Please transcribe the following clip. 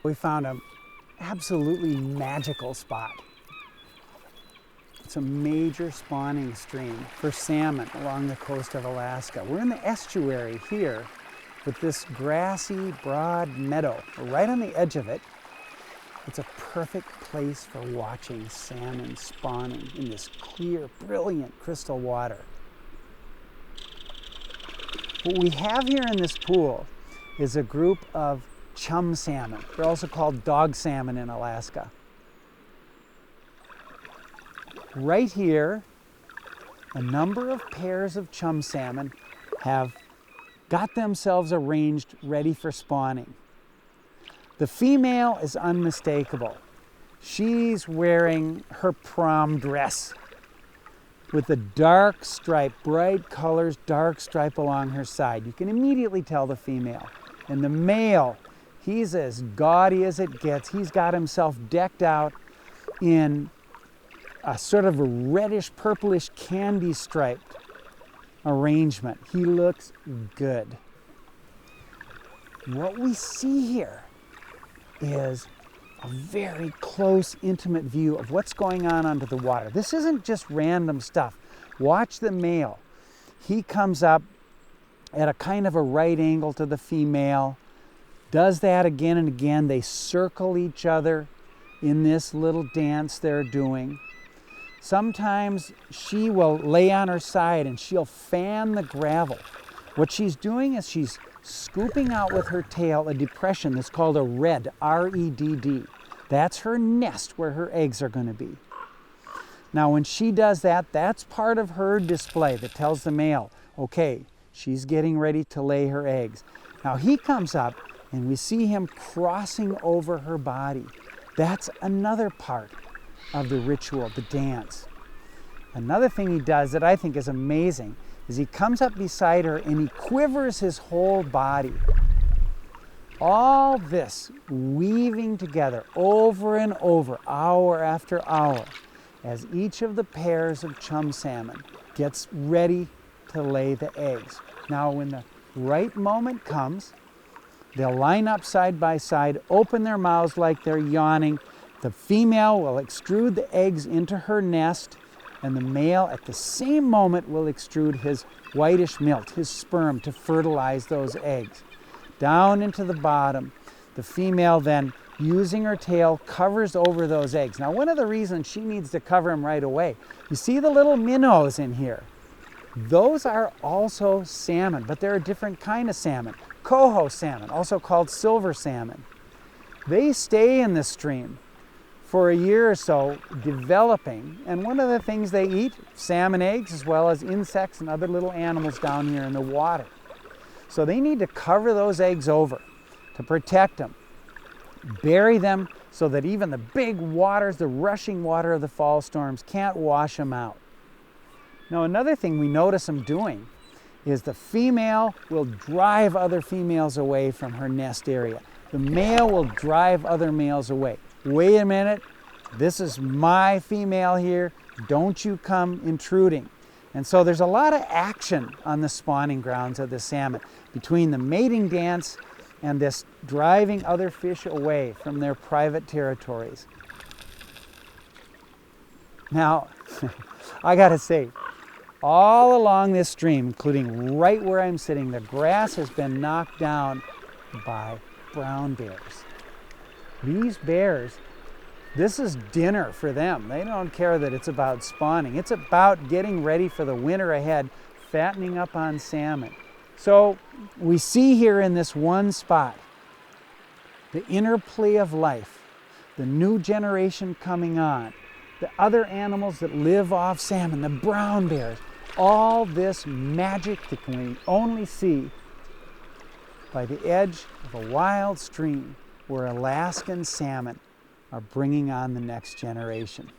We found an absolutely magical spot. It's a major spawning stream for salmon along the coast of Alaska. We're in the estuary here with this grassy, broad meadow. We're right on the edge of it. It's a perfect place for watching salmon spawning in this clear, brilliant crystal water. What we have here in this pool is a group of chum salmon. They're also called dog salmon in Alaska. Right here, a number of pairs of chum salmon have got themselves arranged ready for spawning. The female is unmistakable. She's wearing her prom dress with a dark stripe, bright colors, dark stripe along her side. You can immediately tell the female. And the male, he's as gaudy as it gets. He's got himself decked out in a sort of a reddish, purplish, candy striped arrangement. He looks good. What we see here is a very close, intimate view of what's going on under the water. This isn't just random stuff. Watch the male. He comes up at a kind of a right angle to the female, does that again and again. They circle each other in this little dance they're doing. Sometimes she will lay on her side and she'll fan the gravel. What she's doing is she's scooping out with her tail a depression that's called a redd, R-E-D-D. That's her nest where her eggs are going to be. Now when she does that, that's part of her display that tells the male, okay, she's getting ready to lay her eggs. Now he comes up and we see him crossing over her body. That's another part of the ritual, the dance. Another thing he does that I think is amazing is he comes up beside her and he quivers his whole body. All this weaving together over and over, hour after hour, as each of the pairs of chum salmon gets ready to lay the eggs. Now when the right moment comes, they'll line up side by side, open their mouths like they're yawning. The female will extrude the eggs into her nest, and the male at the same moment will extrude his whitish milt, his sperm, to fertilize those eggs. Down into the bottom, the female then, using her tail, covers over those eggs. Now one of the reasons she needs to cover them right away, you see the little minnows in here? Those are also salmon, but they're a different kind of salmon. Coho salmon, also called silver salmon. They stay in the stream for a year or so, developing, and one of the things they eat, salmon eggs, as well as insects and other little animals down here in the water. So they need to cover those eggs over to protect them, bury them so that even the big waters, the rushing water of the fall storms can't wash them out. Now another thing we notice them doing is the female will drive other females away from her nest area. The male will drive other males away. Wait a minute, this is my female here, don't you come intruding. And so there's a lot of action on the spawning grounds of the salmon between the mating dance and this driving other fish away from their private territories. Now, I gotta say, all along this stream, including right where I'm sitting, the grass has been knocked down by brown bears. These bears, this is dinner for them. They don't care that it's about spawning. It's about getting ready for the winter ahead, fattening up on salmon. So we see here in this one spot the interplay of life, the new generation coming on, the other animals that live off salmon, the brown bears, all this magic that we only see by the edge of a wild stream where Alaskan salmon are bringing on the next generation.